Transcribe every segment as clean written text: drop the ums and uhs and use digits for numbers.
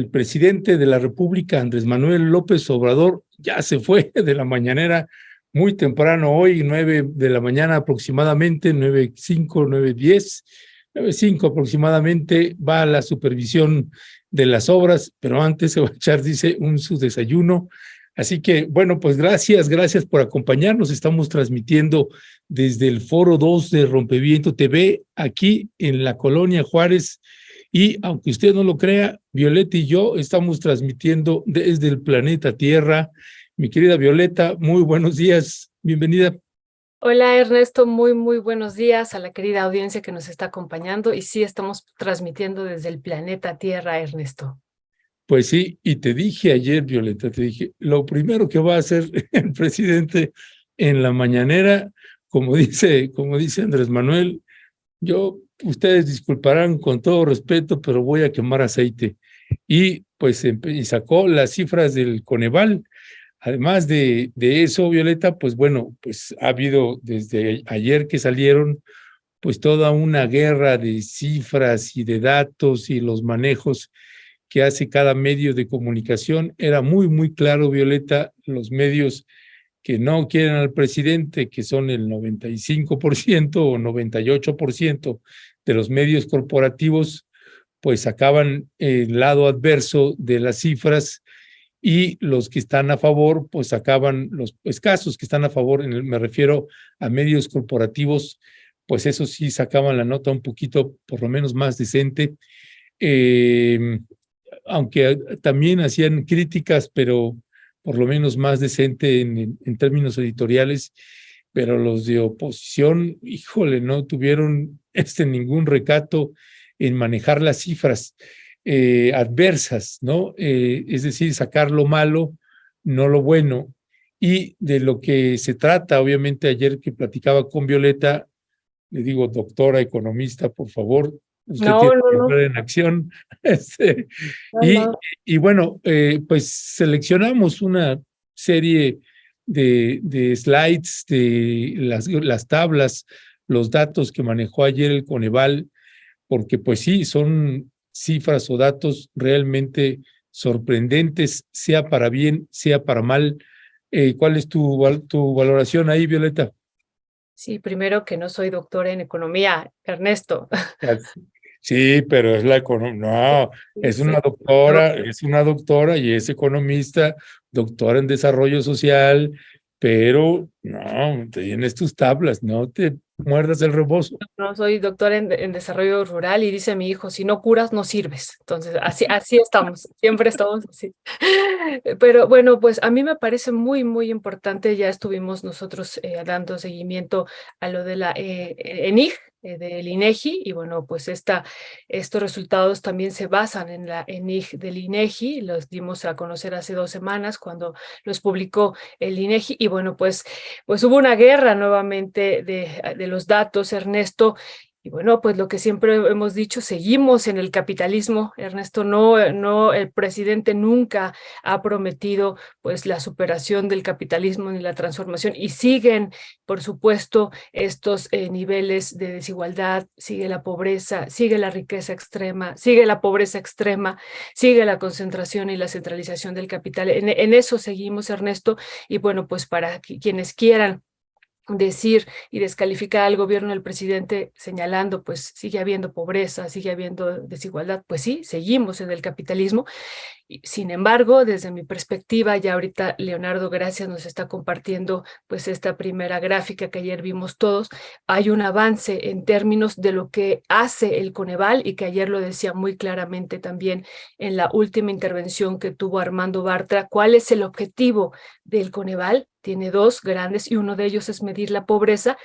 el presidente de la República, Andrés Manuel López Obrador, ya se fue de la mañanera muy temprano hoy, 9 de la mañana aproximadamente, 9:05, 9:10, 9:05 aproximadamente, va a la supervisión de las obras, pero antes se va a echar, dice, su desayuno. Así que, bueno, pues gracias por acompañarnos. Estamos transmitiendo desde el Foro 2 de Rompeviento TV, aquí en la Colonia Juárez. Y aunque usted no lo crea, Violeta y yo estamos transmitiendo desde el planeta Tierra. Mi querida Violeta, muy buenos días, bienvenida. Hola Ernesto, muy buenos días a la querida audiencia que nos está acompañando. Y sí, estamos transmitiendo desde el planeta Tierra, Ernesto. Pues sí, y te dije ayer, Violeta, te dije, lo primero que va a hacer el presidente en la mañanera, como dice Andrés Manuel, ustedes disculparán con todo respeto, pero voy a quemar aceite. Y pues y sacó las cifras del Coneval. Además de eso, Violeta, pues bueno, pues ha habido desde ayer que salieron, pues toda una guerra de cifras y de datos y los manejos que hace cada medio de comunicación. Era muy claro, Violeta, los medios que no quieren al presidente, que son el 95% o 98% de los medios corporativos, pues sacaban el lado adverso de las cifras, y los que están a favor, pues sacaban los escasos que están a favor, me refiero a medios corporativos, pues eso sí sacaban la nota un poquito, por lo menos más decente, aunque también hacían críticas, pero por lo menos más decente en términos editoriales. Pero los de oposición, híjole, no tuvieron ningún recato en manejar las cifras adversas, ¿no? Es decir, sacar lo malo, no lo bueno. Y de lo que se trata, obviamente, ayer que platicaba con Violeta, le digo, doctora economista, por favor, usted tiene que entrar en acción. Y, No. y bueno, pues seleccionamos una serie de slides, de las tablas, los datos que manejó ayer el Coneval, porque pues sí, son cifras o datos realmente sorprendentes, sea para bien, sea para mal. ¿Cuál es tu valoración ahí, Violeta? Sí, primero que no soy doctora en economía, Ernesto. Sí, pero es la economía. No, Sí, es una doctora y es economista, doctora en desarrollo social, pero no, tienes tus tablas, no te muerdas el rebozo. no soy doctora en desarrollo rural y dice mi hijo, si no curas, no sirves. Entonces, así estamos, siempre estamos así. Pero bueno, pues a mí me parece muy importante, ya estuvimos nosotros dando seguimiento a lo de la ENIG, del INEGI, y bueno, pues estos resultados también se basan en la ENIG del INEGI, los dimos a conocer hace 2 semanas cuando los publicó el INEGI, y bueno, pues hubo una guerra nuevamente de los datos, Ernesto. Y bueno, pues lo que siempre hemos dicho, seguimos en el capitalismo, Ernesto. No, el presidente nunca ha prometido pues la superación del capitalismo ni la transformación, y siguen, por supuesto, estos niveles de desigualdad, sigue la pobreza, sigue la riqueza extrema, sigue la pobreza extrema, sigue la concentración y la centralización del capital. En eso seguimos, Ernesto, y bueno, pues para quienes quieran decir y descalificar al gobierno del presidente señalando, pues sigue habiendo pobreza, sigue habiendo desigualdad, pues sí, seguimos en el capitalismo. Sin embargo, desde mi perspectiva, ya ahorita Leonardo Gracias nos está compartiendo pues esta primera gráfica que ayer vimos todos. Hay un avance en términos de lo que hace el Coneval, y que ayer lo decía muy claramente también en la última intervención que tuvo Armando Bartra. ¿Cuál es el objetivo del Coneval? Tiene dos grandes, y uno de ellos es medir la pobreza,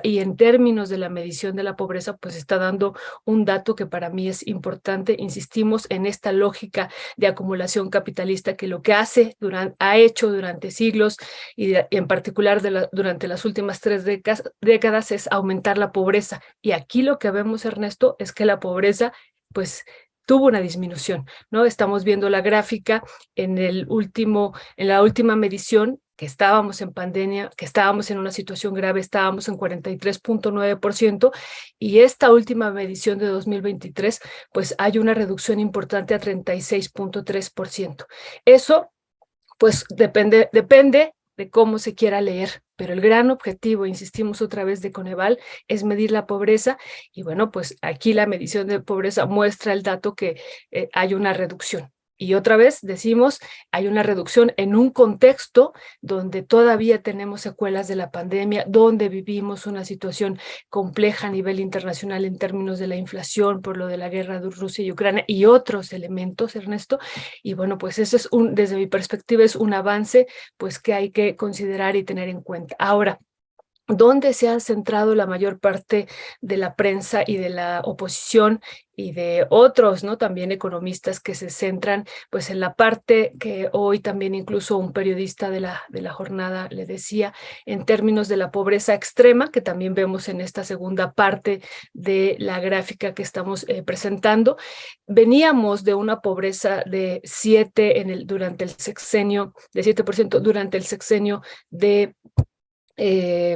y en términos de la medición de la pobreza, pues está dando un dato que para mí es importante. Insistimos en esta lógica de acumulación capitalista que lo que ha hecho durante siglos, y en particular durante las últimas 3 décadas, es aumentar la pobreza. Y aquí lo que vemos, Ernesto, es que la pobreza, pues, tuvo una disminución, ¿no? Estamos viendo la gráfica en la última medición. que estábamos en pandemia, que estábamos en una situación grave, estábamos en 43.9%, y esta última medición de 2023, pues hay una reducción importante a 36.3%. Eso, pues depende de cómo se quiera leer, pero el gran objetivo, insistimos otra vez, de Coneval es medir la pobreza, y bueno, pues aquí la medición de pobreza muestra el dato que hay una reducción. Y otra vez decimos, hay una reducción en un contexto donde todavía tenemos secuelas de la pandemia, donde vivimos una situación compleja a nivel internacional en términos de la inflación por lo de la guerra de Rusia y Ucrania y otros elementos, Ernesto. Y bueno, pues eso es desde mi perspectiva, es un avance pues que hay que considerar y tener en cuenta. Ahora, ¿dónde se ha centrado la mayor parte de la prensa y de la oposición y de otros, ¿no? También economistas que se centran pues en la parte que hoy también incluso un periodista de la jornada le decía, en términos de la pobreza extrema, que también vemos en esta segunda parte de la gráfica que estamos presentando? Veníamos de una pobreza de 7% durante el sexenio, de 7% durante el sexenio de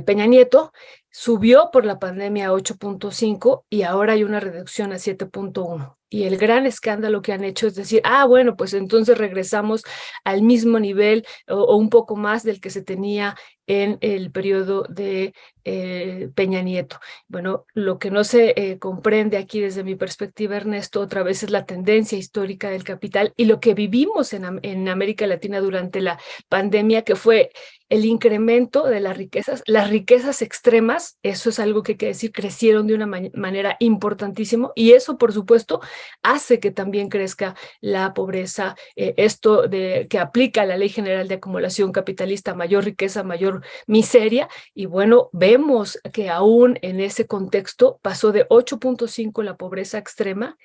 Peña Nieto, subió por la pandemia a 8.5 y ahora hay una reducción a 7.1. Y el gran escándalo que han hecho es decir, bueno, pues entonces regresamos al mismo nivel o un poco más del que se tenía en el periodo de Peña Nieto. Bueno, lo que no se comprende aquí desde mi perspectiva, Ernesto, otra vez es la tendencia histórica del capital y lo que vivimos en América Latina durante la pandemia, que fue el incremento de las riquezas extremas. Eso es algo que hay que decir, crecieron de una manera importantísima, y eso, por supuesto, hace que también crezca la pobreza. Esto que aplica la Ley General de Acumulación Capitalista, mayor riqueza, mayor miseria, y bueno, vemos que aún en ese contexto pasó de 8.5 la pobreza extrema.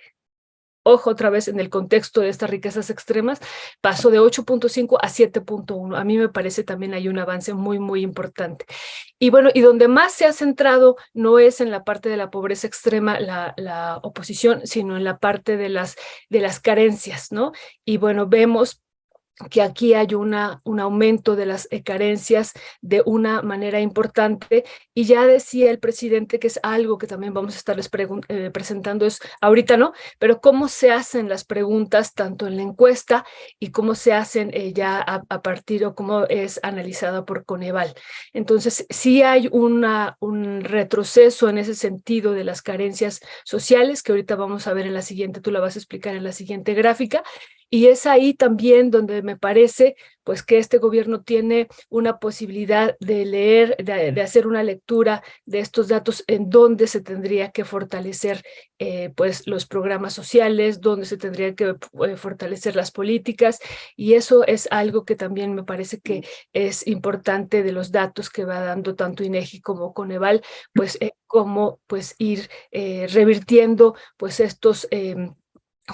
Ojo, otra vez en el contexto de estas riquezas extremas, pasó de 8.5 a 7.1. A mí me parece también hay un avance muy, muy importante. Y bueno, y donde más se ha centrado no es en la parte de la pobreza extrema la oposición, sino en la parte de las carencias, ¿no? Y bueno, vemos que aquí hay un aumento de las carencias de una manera importante, y ya decía el presidente que es algo que también vamos a estarles presentando, es ahorita no, pero cómo se hacen las preguntas tanto en la encuesta y cómo se hacen ya a partir o cómo es analizada por Coneval. Entonces sí hay un retroceso en ese sentido de las carencias sociales, que ahorita vamos a ver en la siguiente, tú la vas a explicar en la siguiente gráfica. Y es ahí también donde me parece pues que este gobierno tiene una posibilidad de leer, de hacer una lectura de estos datos, en donde se tendría que fortalecer pues los programas sociales, donde se tendría que fortalecer las políticas, y eso es algo que también me parece que es importante de los datos que va dando tanto INEGI como Coneval, pues cómo pues ir revirtiendo pues estos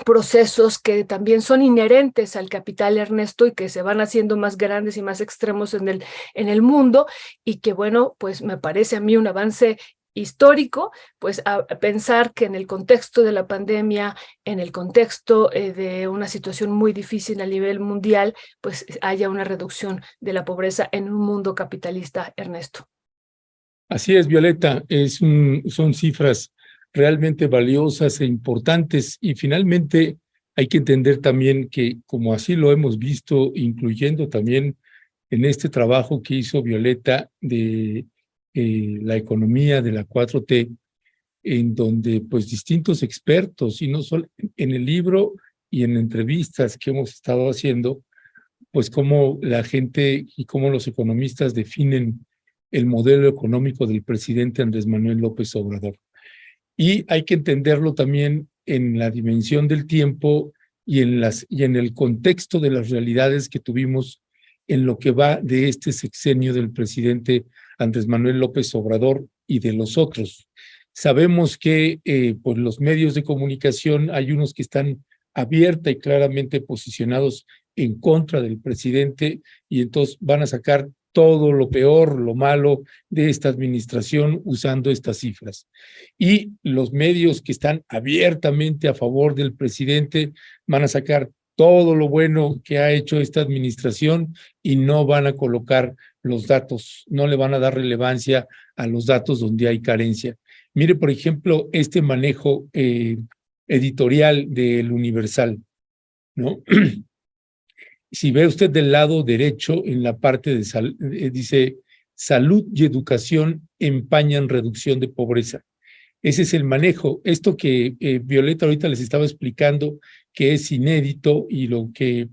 procesos que también son inherentes al capital, Ernesto, y que se van haciendo más grandes y más extremos en el mundo, y que bueno, pues me parece a mí un avance histórico, pues a pensar que en el contexto de la pandemia, en el contexto de una situación muy difícil a nivel mundial, pues haya una reducción de la pobreza en un mundo capitalista, Ernesto. Así es, Violeta, son cifras realmente valiosas e importantes, y finalmente hay que entender también que, como así lo hemos visto, incluyendo también en este trabajo que hizo Violeta de la economía de la 4T, en donde pues distintos expertos, y no solo en el libro y en entrevistas que hemos estado haciendo, pues cómo la gente y cómo los economistas definen el modelo económico del presidente Andrés Manuel López Obrador. Y hay que entenderlo también en la dimensión del tiempo y en el contexto de las realidades que tuvimos en lo que va de este sexenio del presidente Andrés Manuel López Obrador y de los otros. Sabemos que pues los medios de comunicación, hay unos que están abierta y claramente posicionados en contra del presidente, y entonces van a sacar todo lo peor, lo malo de esta administración usando estas cifras. Y los medios que están abiertamente a favor del presidente van a sacar todo lo bueno que ha hecho esta administración y no van a colocar los datos, no le van a dar relevancia a los datos donde hay carencia. Mire, por ejemplo, este manejo editorial del Universal, ¿no? Si ve usted del lado derecho, en la parte de dice, salud y educación empañan reducción de pobreza. Ese es el manejo. Esto que Violeta ahorita les estaba explicando, que es inédito y lo que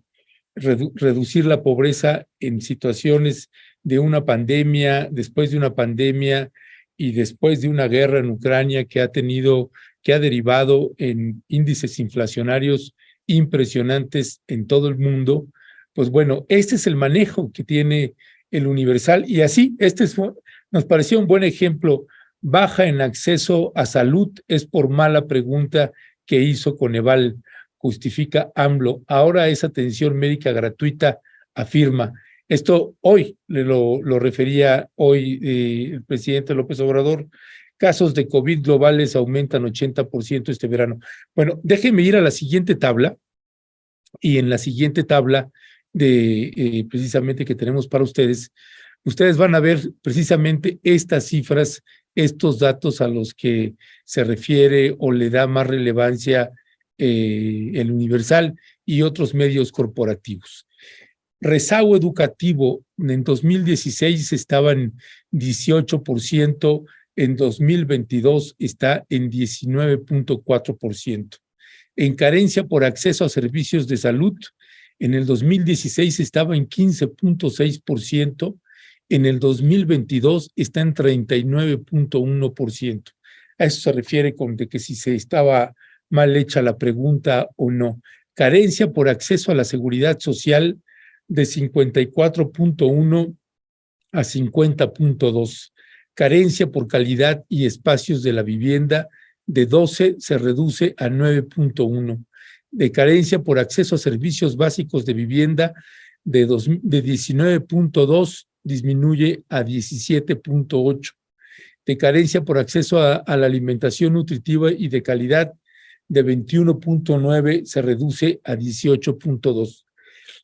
reducir la pobreza en situaciones de una pandemia, después de una pandemia y después de una guerra en Ucrania que ha derivado en índices inflacionarios impresionantes en todo el mundo. Pues bueno, este es el manejo que tiene el Universal y así, nos pareció un buen ejemplo. Baja en acceso a salud es por mala pregunta que hizo Coneval, justifica AMLO. Ahora es atención médica gratuita, afirma. Esto hoy, lo refería hoy el presidente López Obrador. Casos de COVID globales aumentan 80% este verano. Bueno, déjenme ir a la siguiente tabla, y en la siguiente tabla precisamente que tenemos para ustedes van a ver precisamente estas cifras, estos datos a los que se refiere o le da más relevancia el Universal y otros medios corporativos. Rezago educativo en 2016 estaba en 18%, en 2022 está en 19.4%. En carencia por acceso a servicios de salud, en el 2016 estaba en 15.6%, en el 2022 está en 39.1%. A eso se refiere con de que si se estaba mal hecha la pregunta o no. Carencia por acceso a la seguridad social de 54.1 a 50.2. Carencia por calidad y espacios de la vivienda de 12 se reduce a 9.1. De carencia por acceso a servicios básicos de vivienda de 19.2 disminuye a 17.8. De carencia por acceso a la alimentación nutritiva y de calidad de 21.9 se reduce a 18.2.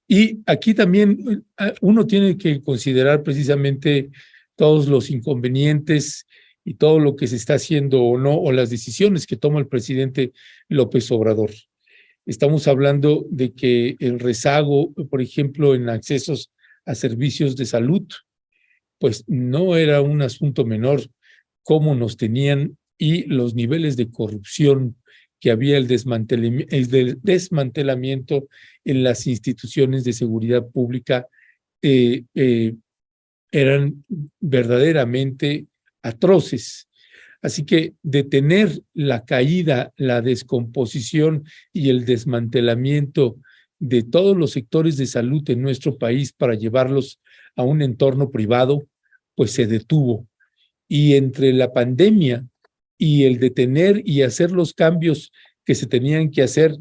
Y aquí también uno tiene que considerar precisamente todos los inconvenientes y todo lo que se está haciendo o no, o las decisiones que toma el presidente López Obrador. Estamos hablando de que el rezago, por ejemplo, en accesos a servicios de salud, pues no era un asunto menor, cómo nos tenían y los niveles de corrupción que había, el desmantelamiento en las instituciones de seguridad pública eran verdaderamente atroces. Así que detener la caída, la descomposición y el desmantelamiento de todos los sectores de salud en nuestro país para llevarlos a un entorno privado, pues se detuvo. Y entre la pandemia y el detener y hacer los cambios que se tenían que hacer,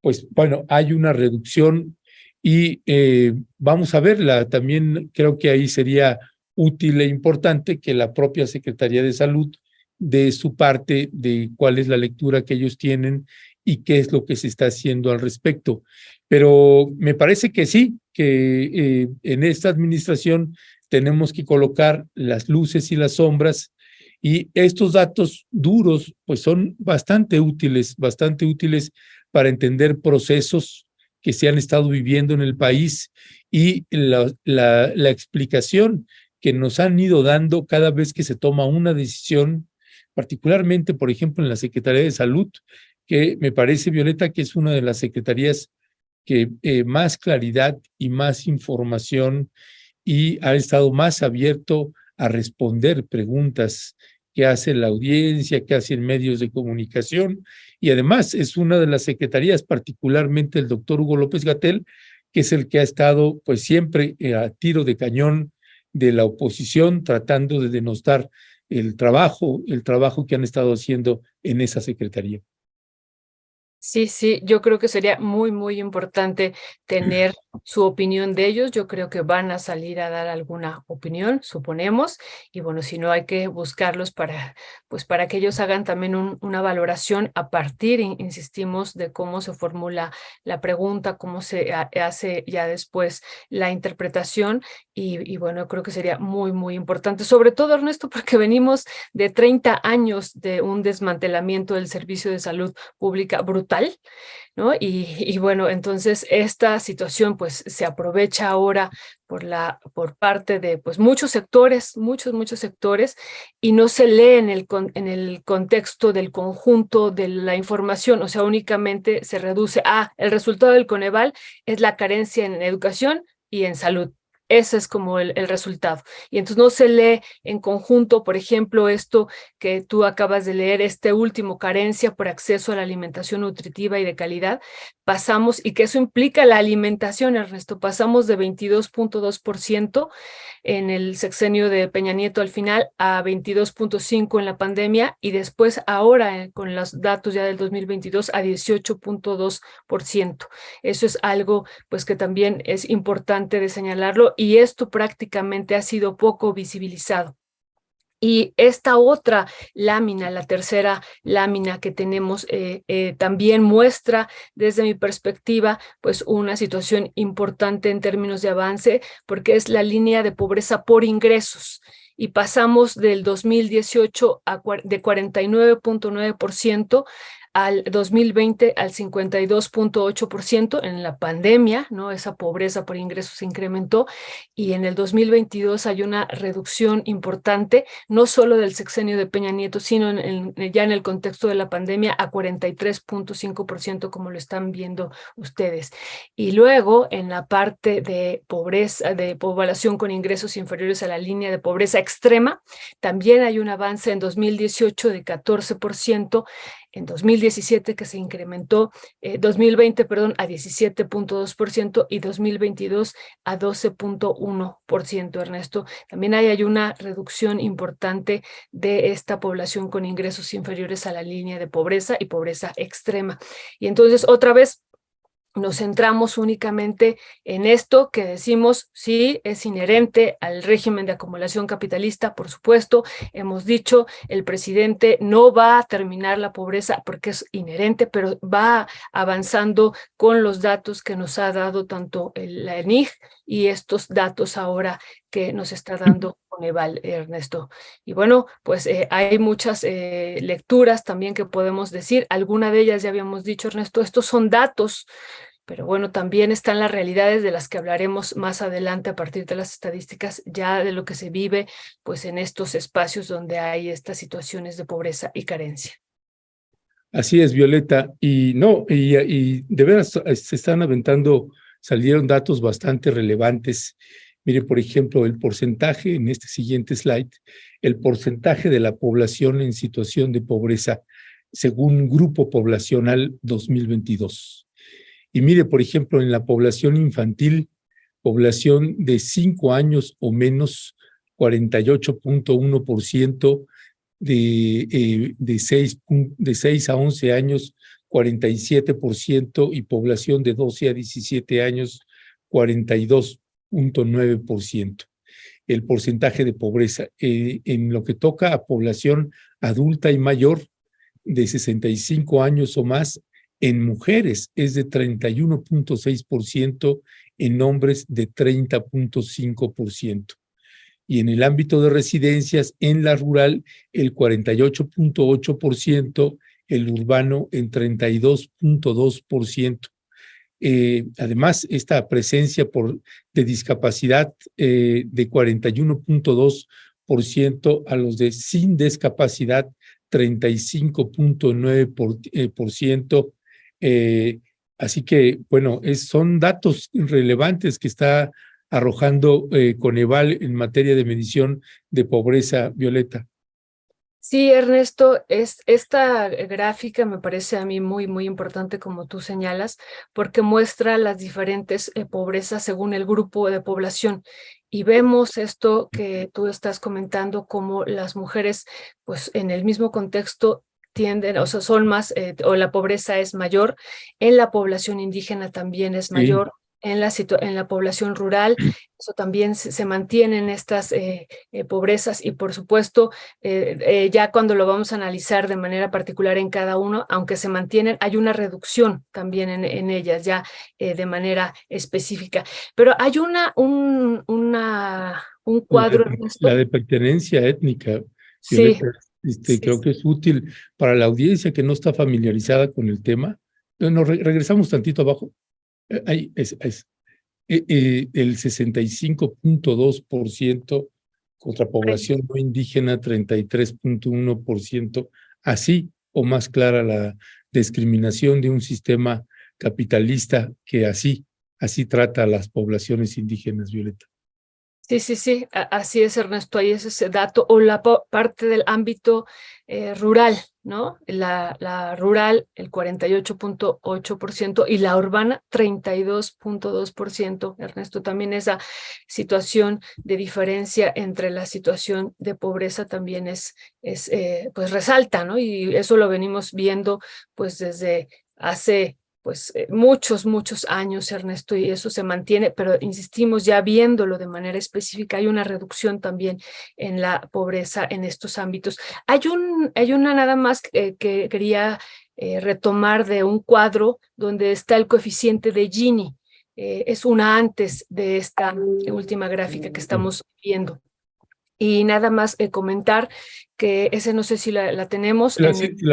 pues bueno, hay una reducción y vamos a verla. También creo que ahí sería útil e importante que la propia Secretaría de Salud dé su parte de cuál es la lectura que ellos tienen y qué es lo que se está haciendo al respecto. Pero me parece que sí, que en esta administración tenemos que colocar las luces y las sombras, y estos datos duros pues son bastante útiles para entender procesos que se han estado viviendo en el país y la explicación que nos han ido dando cada vez que se toma una decisión, particularmente, por ejemplo, en la Secretaría de Salud, que me parece, Violeta, que es una de las secretarías que más claridad y más información y ha estado más abierto a responder preguntas que hace la audiencia, que hacen medios de comunicación, y además es una de las secretarías, particularmente el doctor Hugo López-Gatell, que es el que ha estado pues siempre a tiro de cañón de la oposición, tratando de denostar el trabajo que han estado haciendo en esa secretaría. Sí, yo creo que sería muy, muy importante tener su opinión de ellos. Yo creo que van a salir a dar alguna opinión, suponemos, y bueno, si no hay que buscarlos pues para que ellos hagan también una valoración a partir, insistimos, de cómo se formula la pregunta, cómo se hace ya después la interpretación, y bueno, creo que sería muy, muy importante, sobre todo, Ernesto, porque venimos de 30 años de un desmantelamiento del servicio de salud pública brutal, ¿no? Y bueno, entonces esta situación pues se aprovecha ahora por parte de pues muchos sectores, muchos sectores, y no se lee en el contexto del conjunto de la información, o sea, únicamente se reduce a el resultado del Coneval es la carencia en educación y en salud. Ese es como el resultado. Y entonces no se lee en conjunto, por ejemplo, esto que tú acabas de leer, este último, carencia por acceso a la alimentación nutritiva y de calidad. Pasamos, y que eso implica la alimentación, Ernesto, pasamos de 22.2% en el sexenio de Peña Nieto al final a 22.5% en la pandemia, y después ahora con los datos ya del 2022 a 18.2%. Eso es algo pues que también es importante de señalarlo, y esto prácticamente ha sido poco visibilizado. Y esta otra lámina, la tercera lámina que tenemos, también muestra desde mi perspectiva pues una situación importante en términos de avance, porque es la línea de pobreza por ingresos. Y pasamos del 2018 de 49.9% al 2020 al 52.8% en la pandemia, ¿no? Esa pobreza por ingresos se incrementó, y en el 2022 hay una reducción importante, no solo del sexenio de Peña Nieto, sino ya en el contexto de la pandemia a 43.5%, como lo están viendo ustedes. Y luego en la parte de pobreza, de población con ingresos inferiores a la línea de pobreza extrema, también hay un avance en 2018 de 14%, en 2017 que se incrementó, 2020, perdón, a 17.2%, y 2022 a 12.1%, Ernesto. También hay una reducción importante de esta población con ingresos inferiores a la línea de pobreza y pobreza extrema. Y entonces, otra vez, nos centramos únicamente en esto que decimos, sí, es inherente al régimen de acumulación capitalista, por supuesto. Hemos dicho, el presidente no va a terminar la pobreza porque es inherente, pero va avanzando con los datos que nos ha dado tanto la ENIG y estos datos ahora que nos está dando Coneval, Ernesto. Y bueno, pues hay muchas lecturas también que podemos decir. Alguna de ellas ya habíamos dicho, Ernesto, estos son datos, pero bueno, también están las realidades de las que hablaremos más adelante a partir de las estadísticas, ya de lo que se vive pues en estos espacios donde hay estas situaciones de pobreza y carencia. Así es, Violeta. Y no, y de veras se están aventando, salieron datos bastante relevantes. Mire, por ejemplo, el porcentaje en este siguiente slide, el porcentaje de la población en situación de pobreza según Grupo Poblacional 2022. Y mire, por ejemplo, en la población infantil, población de 5 años o menos, 48.1%, de 6 a 11 años, 47%, y población de 12 a 17 años, 42.9%. El porcentaje de pobreza. En lo que toca a población adulta y mayor, de 65 años o más, en mujeres es de 31.6%, en hombres de 30.5%. Y en el ámbito de residencias, en la rural, el 48.8%, el urbano en 32.2%. Además, esta presencia de discapacidad de 41.2%, a los de sin discapacidad 35.9%. Así que, bueno, son datos relevantes que está arrojando Coneval en materia de medición de pobreza, Violeta. Sí, Ernesto, esta gráfica me parece a mí muy, muy importante, como tú señalas, porque muestra las diferentes pobrezas según el grupo de población. Y vemos esto que tú estás comentando, como las mujeres, pues en el mismo contexto tienden, o sea, son más, o la pobreza es mayor. En la población indígena también es mayor. en la población rural. Eso también se mantienen estas pobrezas y por supuesto ya cuando lo vamos a analizar de manera particular en cada uno, aunque se mantienen, hay una reducción también en ellas ya de manera específica. Pero hay un cuadro, La de pertenencia étnica, sí, Violeta, sí, creo que es útil para la audiencia que no está familiarizada con el tema. Nos regresamos tantito abajo. Ahí el 65.2% contra población no indígena, 33.1%, así o más clara la discriminación de un sistema capitalista que así trata a las poblaciones indígenas, Violeta. sí, sí, sí, así es, Ernesto, ahí es ese dato, o la parte del ámbito rural, ¿no? La rural, el 48.8% y la urbana, 32.2%. Ernesto, también esa situación de diferencia entre la situación de pobreza también pues resalta, ¿no? Y eso lo venimos viendo pues desde hace pues muchos años, Ernesto, y eso se mantiene, pero insistimos, ya viéndolo de manera específica, hay una reducción también en la pobreza en estos ámbitos. Hay una nada más que quería retomar de un cuadro donde está el coeficiente de Gini. Es una antes de esta última gráfica que estamos viendo. Y nada más comentar que ese no sé si la tenemos. ¿La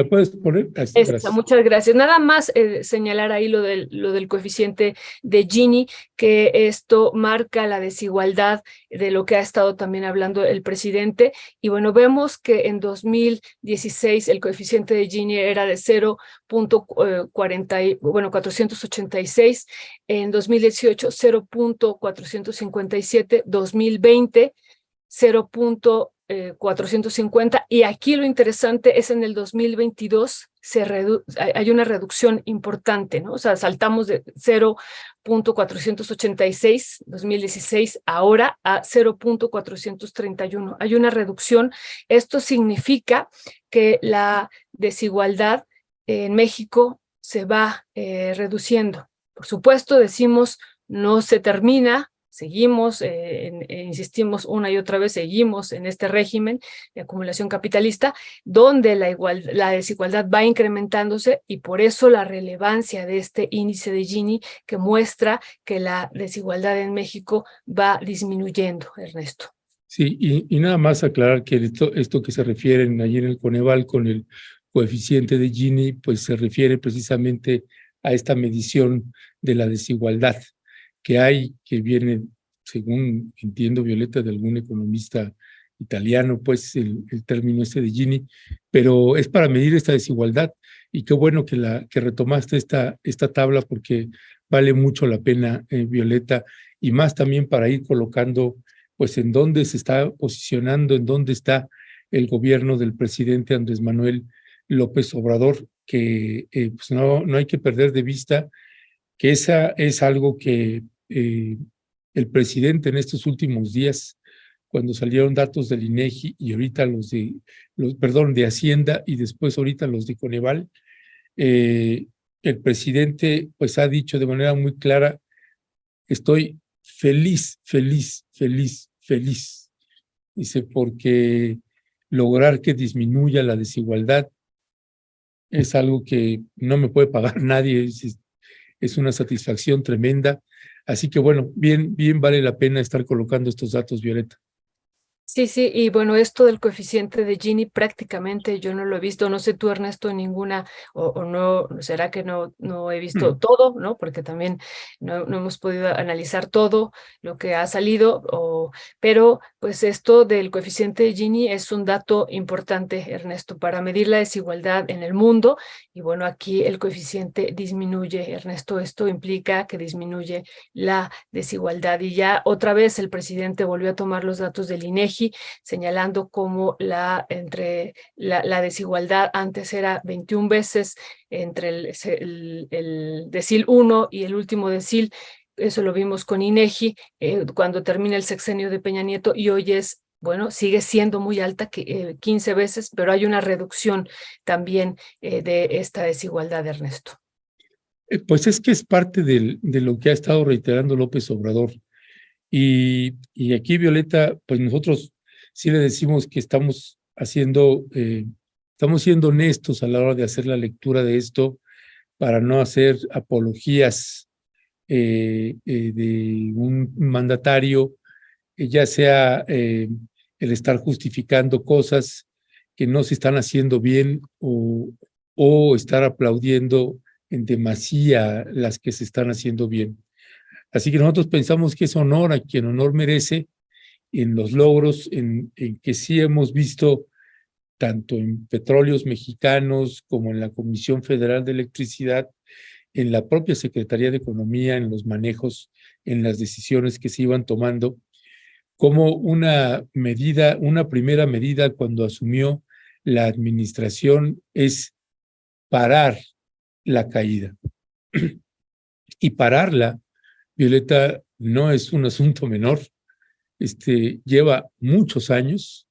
puedes poner? Esta, muchas gracias. Nada más señalar ahí lo del coeficiente de Gini, que esto marca la desigualdad de lo que ha estado también hablando el presidente. Y bueno, vemos que en 2016 el coeficiente de Gini era de 486, en 2018 0.457, 2020 0.450 y aquí lo interesante es en el 2022 hay una reducción importante, ¿no? O sea, saltamos de 0.486 2016 ahora a 0.431. Hay una reducción. Esto significa que la desigualdad en México se va reduciendo. Por supuesto, decimos no se termina. Seguimos, insistimos una y otra vez, seguimos en este régimen de acumulación capitalista, donde la desigualdad va incrementándose y por eso la relevancia de este índice de Gini que muestra que la desigualdad en México va disminuyendo, Ernesto. Sí, y nada más aclarar que esto que se refieren allí en el Coneval con el coeficiente de Gini, pues se refiere precisamente a esta medición de la desigualdad que hay, que viene, según entiendo, Violeta, de algún economista italiano, pues el término de Gini, pero es para medir esta desigualdad y qué bueno que retomaste esta tabla porque vale mucho la pena, Violeta, y más también para ir colocando pues en dónde se está posicionando, en dónde está el gobierno del presidente Andrés Manuel López Obrador, que pues no hay que perder de vista que esa es algo que el presidente en estos últimos días, cuando salieron datos del INEGI y ahorita de Hacienda y después ahorita los de Coneval, el presidente pues ha dicho de manera muy clara, estoy feliz. Dice, porque lograr que disminuya la desigualdad es algo que no me puede pagar nadie, es una satisfacción tremenda. Así que bueno, bien vale la pena estar colocando estos datos, Violeta. Sí, sí, y bueno, esto del coeficiente de Gini prácticamente yo no lo he visto, no sé tú, Ernesto, ninguna, o no, será que no he visto todo, ¿no? Porque también no hemos podido analizar todo lo que ha salido, pero pues esto del coeficiente de Gini es un dato importante, Ernesto, para medir la desigualdad en el mundo, y bueno, aquí el coeficiente disminuye, Ernesto, esto implica que disminuye la desigualdad, y ya otra vez el presidente volvió a tomar los datos del INEGI, señalando cómo la desigualdad antes era 21 veces entre el decil 1 y el último decil. Eso lo vimos con INEGI cuando termina el sexenio de Peña Nieto y hoy es, bueno, sigue siendo muy alta, 15 veces, pero hay una reducción también de esta desigualdad, Ernesto. Pues es que es parte de lo que ha estado reiterando López Obrador. Y aquí, Violeta, pues nosotros sí le decimos que estamos siendo honestos a la hora de hacer la lectura de esto para no hacer apologías de un mandatario, ya sea el estar justificando cosas que no se están haciendo bien o estar aplaudiendo en demasía las que se están haciendo bien. Así que nosotros pensamos que es honor a quien honor merece en los logros en que sí hemos visto tanto en Petróleos Mexicanos como en la Comisión Federal de Electricidad, en la propia Secretaría de Economía, en los manejos, en las decisiones que se iban tomando, como una primera medida cuando asumió la administración es parar la caída. Y pararla, Violeta, no es un asunto menor. Lleva muchos años,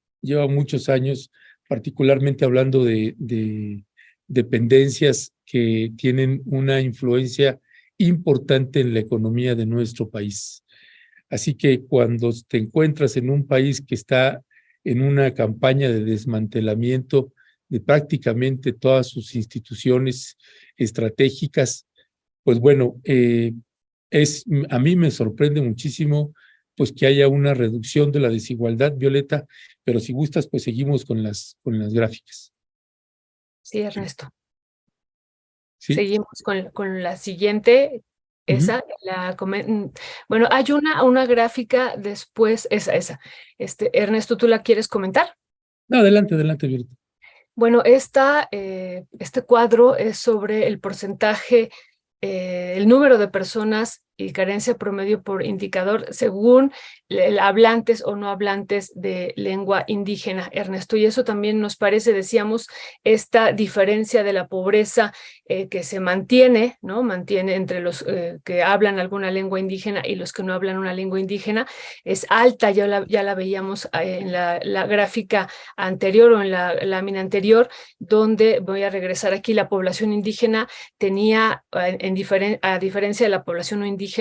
particularmente hablando de dependencias que tienen una influencia importante en la economía de nuestro país. Así que cuando te encuentras en un país que está en una campaña de desmantelamiento de prácticamente todas sus instituciones estratégicas, pues bueno, a mí me sorprende muchísimo pues que haya una reducción de la desigualdad, Violeta, pero si gustas, pues seguimos con las gráficas. Sí, Ernesto. ¿Sí? Seguimos con la siguiente. Esa, bueno, hay una gráfica después, esa. Ernesto, ¿tú la quieres comentar? No, adelante, Violeta. Bueno, este cuadro es sobre el porcentaje, el número de personas y carencia promedio por indicador según hablantes o no hablantes de lengua indígena, Ernesto. Y eso también nos parece, decíamos, esta diferencia de la pobreza que se mantiene, ¿no? Mantiene entre los que hablan alguna lengua indígena y los que no hablan una lengua indígena, es alta, ya la veíamos en la gráfica anterior o en la lámina anterior, donde voy a regresar aquí, la población indígena tenía, a diferencia de la población no indígena,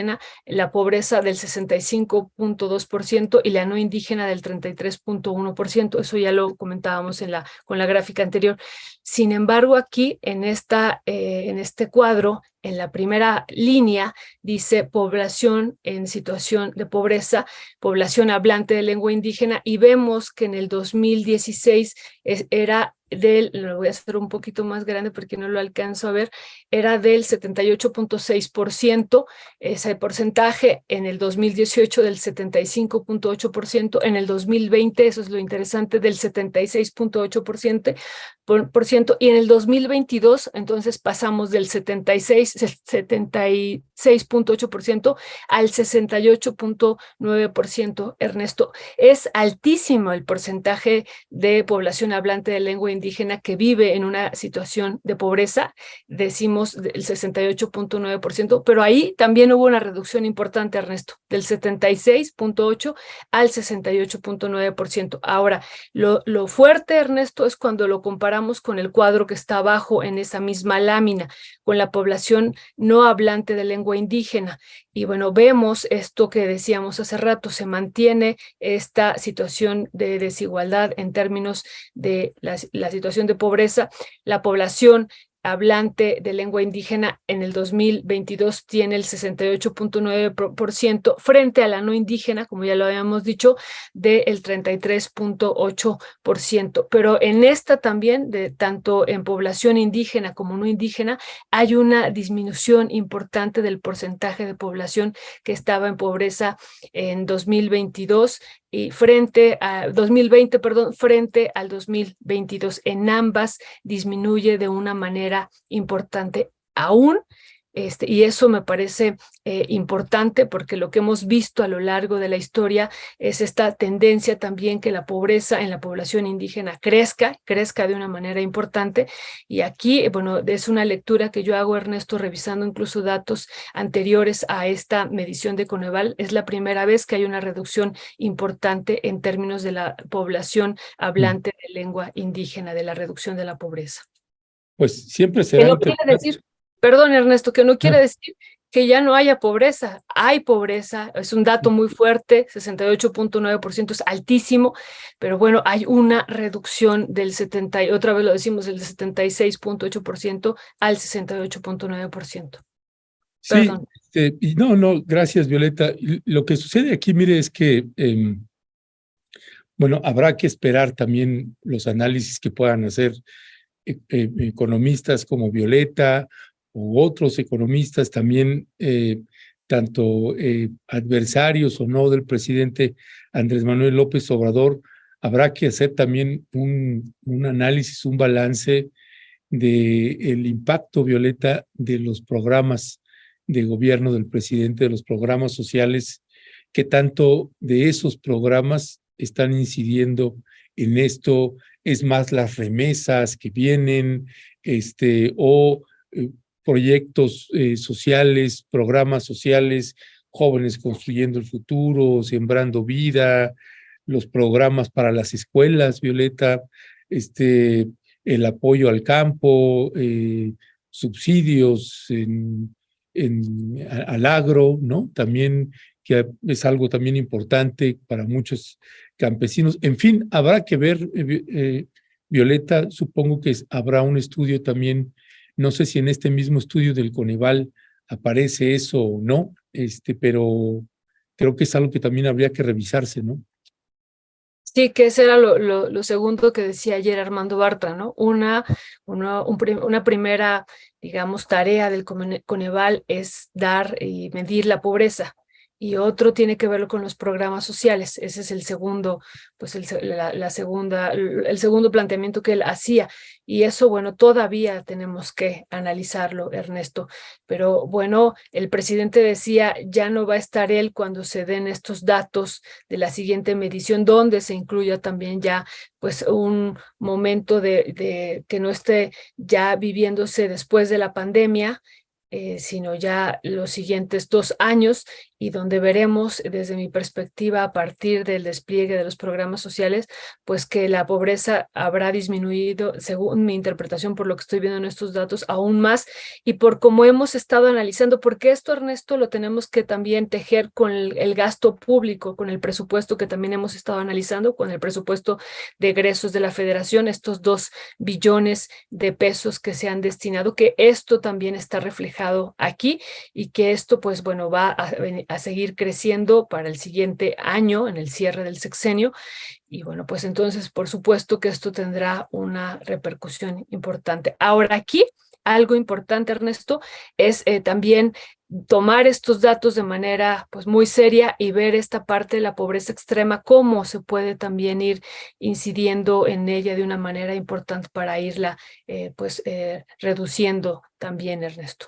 la pobreza del 65.2% y la no indígena del 33.1%. Eso ya lo comentábamos con la gráfica anterior. Sin embargo, aquí en este cuadro, en la primera línea, dice población en situación de pobreza, población hablante de lengua indígena, y vemos que en el 2016 era lo voy a hacer un poquito más grande porque no lo alcanzo a ver, era del 78.6%, ese porcentaje en el 2018 del 75.8%, en el 2020, eso es lo interesante, del 76.8%, y en el 2022 entonces pasamos del 76.8% al 68.9%, Ernesto. Es altísimo el porcentaje de población hablante de lengua indígena que vive en una situación de pobreza, decimos el 68.9%, pero ahí también hubo una reducción importante, Ernesto, del 76.8% al 68.9%. Ahora, lo fuerte, Ernesto, es cuando lo comparamos con el cuadro que está abajo en esa misma lámina, con la población no hablante de lengua indígena. Y bueno, vemos esto que decíamos hace rato, se mantiene esta situación de desigualdad en términos de la situación de pobreza. La población hablante de lengua indígena en el 2022 tiene el 68.9% frente a la no indígena, como ya lo habíamos dicho, del 33.8%. Pero en esta también, tanto en población indígena como no indígena, hay una disminución importante del porcentaje de población que estaba en pobreza en 2022 y frente a 2020, frente al 2022. En ambas disminuye de una manera importante aún. Y eso me parece importante porque lo que hemos visto a lo largo de la historia es esta tendencia también que la pobreza en la población indígena crezca de una manera importante. Y aquí, bueno, es una lectura que yo hago, Ernesto, revisando incluso datos anteriores a esta medición de Coneval. Es la primera vez que hay una reducción importante en términos de la población hablante de lengua indígena, de la reducción de la pobreza. Pues siempre ¿Qué será no quiere decir? Perdón, Ernesto, que no quiere decir que ya no haya pobreza. Hay pobreza, es un dato muy fuerte, 68.9% es altísimo, pero bueno, hay una reducción del 70, y otra vez lo decimos, del 76.8% al 68.9%. Sí, Perdón. y no, gracias, Violeta. Lo que sucede aquí, mire, es que, bueno, habrá que esperar también los análisis que puedan hacer economistas como Violeta u otros economistas también, tanto adversarios o no del presidente Andrés Manuel López Obrador. Habrá que hacer también un análisis, un balance del impacto, Violeta, de los programas de gobierno del presidente, de los programas sociales, que tanto de esos programas están incidiendo en esto. Es más las remesas que vienen, o proyectos sociales, programas sociales, jóvenes construyendo el futuro, sembrando vida, los programas para las escuelas, Violeta, el apoyo al campo, subsidios al agro, ¿no? También, que es algo también importante para muchos campesinos. En fin, habrá que ver, Violeta, supongo que habrá un estudio también, no sé si en este mismo estudio del Coneval aparece eso o no, pero creo que es algo que también habría que revisarse, ¿no? Sí, que ese era lo segundo que decía ayer Armando Bartra, ¿no? Una primera, digamos, tarea del Coneval es dar y medir la pobreza, y otro tiene que verlo con los programas sociales. Ese es el segundo, pues el segundo planteamiento que él hacía. Y eso, bueno, todavía tenemos que analizarlo, Ernesto. Pero bueno, el presidente decía, ya no va a estar él cuando se den estos datos de la siguiente medición, donde se incluya también ya pues un momento de que no esté ya viviéndose después de la pandemia, sino ya los siguientes 2 años, y donde veremos, desde mi perspectiva, a partir del despliegue de los programas sociales, pues que la pobreza habrá disminuido, según mi interpretación, por lo que estoy viendo en estos datos, aún más, y por cómo hemos estado analizando, porque esto, Ernesto, lo tenemos que también tejer con el gasto público, con el presupuesto que también hemos estado analizando, con el presupuesto de egresos de la Federación, estos 2 billones de pesos que se han destinado, que esto también está reflejado aquí, y que esto, pues bueno, va a seguir creciendo para el siguiente año, en el cierre del sexenio. Y bueno, pues entonces, por supuesto que esto tendrá una repercusión importante. Ahora aquí, algo importante, Ernesto, es también tomar estos datos de manera pues muy seria y ver esta parte de la pobreza extrema, cómo se puede también ir incidiendo en ella de una manera importante para irla reduciendo también, Ernesto.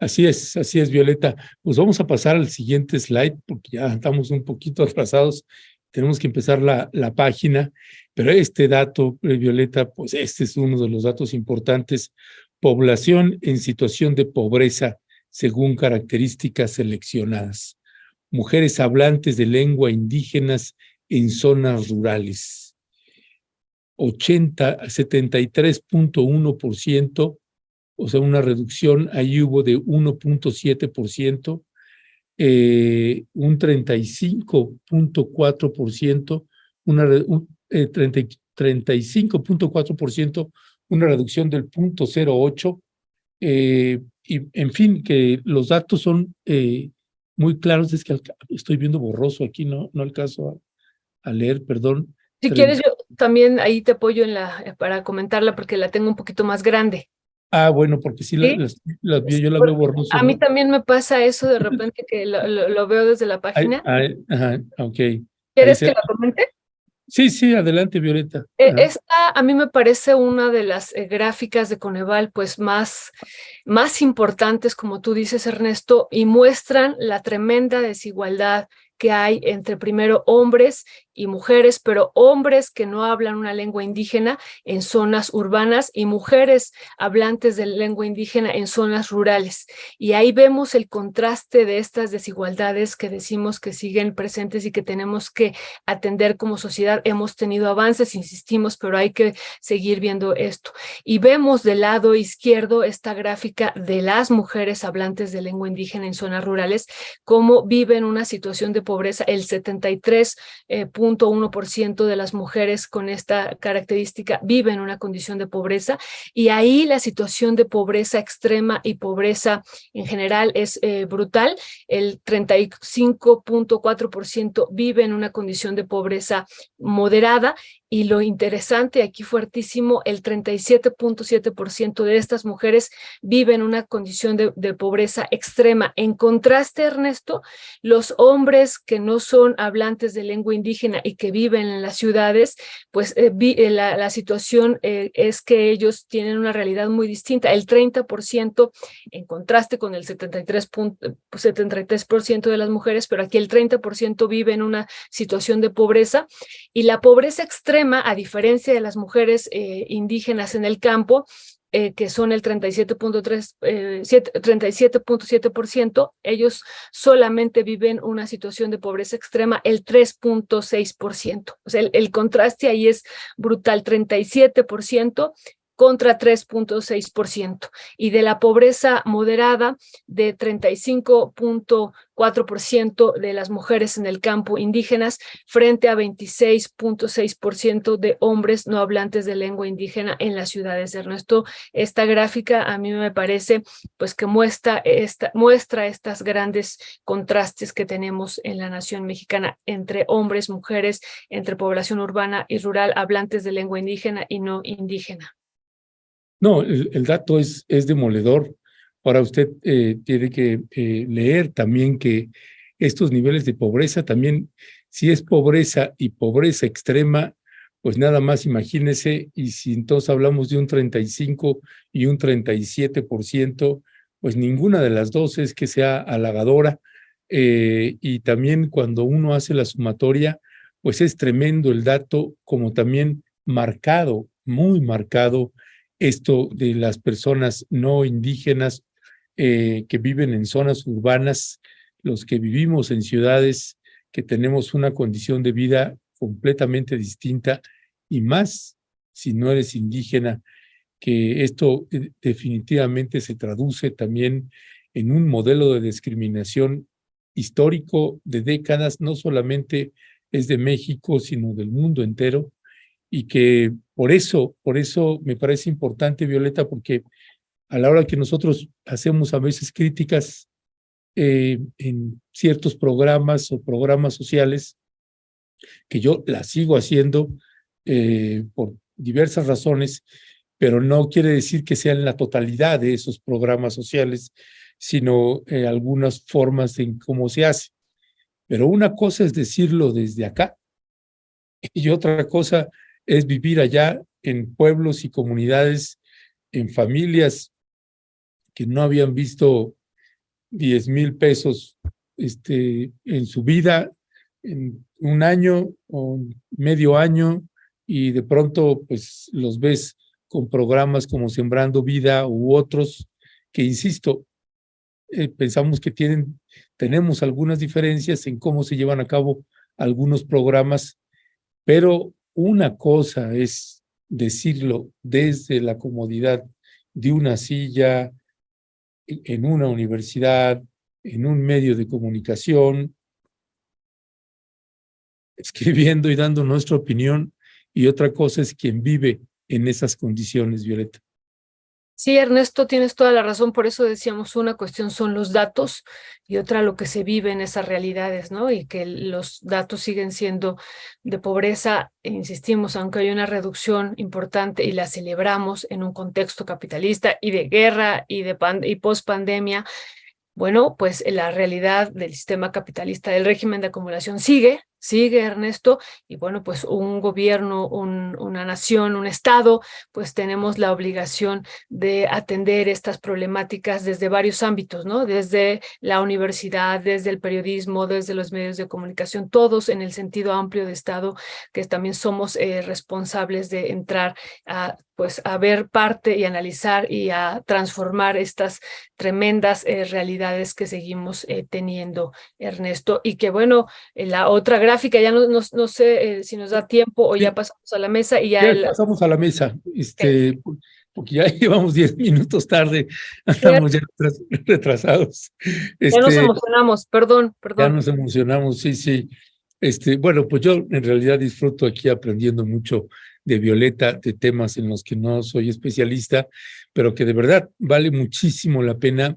Así es, Violeta. Pues vamos a pasar al siguiente slide porque ya estamos un poquito atrasados. Tenemos que empezar la página, pero este dato, Violeta, pues este es uno de los datos importantes. Población en situación de pobreza según características seleccionadas. Mujeres hablantes de lengua indígenas en zonas rurales. 73.1%. O sea, una reducción, ahí hubo de 1.7%, un 35.4%, 35.4%, una reducción del 0.08%, y en fin, que los datos son muy claros. Es que estoy viendo borroso aquí, no alcanzo a leer, perdón. Si quieres, yo también ahí te apoyo para comentarla, porque la tengo un poquito más grande. Bueno, porque sí, ¿Sí? yo la veo borroso, A mí ¿no? también me pasa eso de repente, que lo veo desde la página. Ajá, ok. ¿Quieres que la comente? Sí, adelante, Violeta. Esta a mí me parece una de las gráficas de Coneval pues más importantes, como tú dices, Ernesto, y muestran la tremenda desigualdad que hay entre primero hombres y mujeres, pero hombres que no hablan una lengua indígena en zonas urbanas y mujeres hablantes de lengua indígena en zonas rurales. Y ahí vemos el contraste de estas desigualdades que decimos que siguen presentes y que tenemos que atender como sociedad. Hemos tenido avances, insistimos, pero hay que seguir viendo esto. Y vemos del lado izquierdo esta gráfica de las mujeres hablantes de lengua indígena en zonas rurales, cómo viven una situación de pobreza. El 73.1% de las mujeres con esta característica viven en una condición de pobreza, y ahí la situación de pobreza extrema y pobreza en general es brutal. El 35.4% vive en una condición de pobreza moderada, y lo interesante aquí fuertísimo, el 37.7% de estas mujeres viven en una condición de pobreza extrema. En contraste, Ernesto, los hombres que no son hablantes de lengua indígena y que viven en las ciudades, pues la situación es que ellos tienen una realidad muy distinta. El 30%, en contraste con el 73% de las mujeres, pero aquí el 30% vive en una situación de pobreza, y la pobreza extrema, a diferencia de las mujeres indígenas en el campo, que son el 37.7%, ellos solamente viven una situación de pobreza extrema el 3.6%. O sea, el contraste ahí es brutal, 37% contra 3.6%, y de la pobreza moderada de 35.4% de las mujeres en el campo indígenas frente a 26.6% de hombres no hablantes de lengua indígena en las ciudades. Ernesto, esta gráfica a mí me parece pues que muestra estas grandes contrastes que tenemos en la nación mexicana entre hombres, mujeres, entre población urbana y rural, hablantes de lengua indígena y no indígena. No, el dato es demoledor. Ahora usted tiene que leer también que estos niveles de pobreza también, si es pobreza y pobreza extrema, pues nada más imagínese, y si entonces hablamos de un 35 y un 37%, pues ninguna de las dos es que sea halagadora. Y también cuando uno hace la sumatoria, pues es tremendo el dato, como también marcado, muy marcado, esto de las personas no indígenas que viven en zonas urbanas, los que vivimos en ciudades, que tenemos una condición de vida completamente distinta, y más si no eres indígena, que esto definitivamente se traduce también en un modelo de discriminación histórico de décadas, no solamente es de México, sino del mundo entero. Y que por eso me parece importante, Violeta, porque a la hora que nosotros hacemos a veces críticas en ciertos programas o programas sociales, que yo las sigo haciendo por diversas razones, pero no quiere decir que sean la totalidad de esos programas sociales, sino algunas formas en cómo se hace. Pero una cosa es decirlo desde acá y otra cosa es vivir allá en pueblos y comunidades, en familias que no habían visto 10,000 pesos en su vida, en un año o medio año, y de pronto pues los ves con programas como Sembrando Vida u otros que, insisto, pensamos que tenemos algunas diferencias en cómo se llevan a cabo algunos programas, pero una cosa es decirlo desde la comodidad de una silla, en una universidad, en un medio de comunicación, escribiendo y dando nuestra opinión, y otra cosa es quien vive en esas condiciones, Violeta. Sí, Ernesto, tienes toda la razón. Por eso decíamos, una cuestión son los datos y otra lo que se vive en esas realidades, ¿no? Y que los datos siguen siendo de pobreza, e insistimos, aunque hay una reducción importante y la celebramos en un contexto capitalista y de guerra y post-pandemia. Bueno, pues la realidad del sistema capitalista del régimen de acumulación sigue, sigue Ernesto, y bueno, pues un gobierno, una nación, un estado, pues tenemos la obligación de atender estas problemáticas desde varios ámbitos, ¿no? Desde la universidad, desde el periodismo, desde los medios de comunicación, todos en el sentido amplio de estado, que también somos responsables de entrar a, pues, a ver parte y analizar y a transformar estas tremendas realidades que seguimos teniendo, Ernesto, y que bueno, la otra gráfica, ya no sé si nos da tiempo o ya Sí, pasamos a la mesa y ya ya pasamos a la mesa, porque ya llevamos 10 minutos tarde, andamos ya retrasados. ya nos Este, emocionamos, perdón. ya nos emocionamos, sí, sí. Bueno, pues yo en realidad disfruto aquí aprendiendo mucho de Violeta, de temas en los que no soy especialista, pero que de verdad vale muchísimo la pena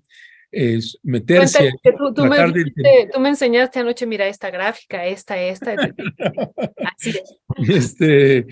meterse, Cuéntale que tú me tratar de entender. dijiste, tú me enseñaste anoche, mira esta gráfica, esta, así es. Este,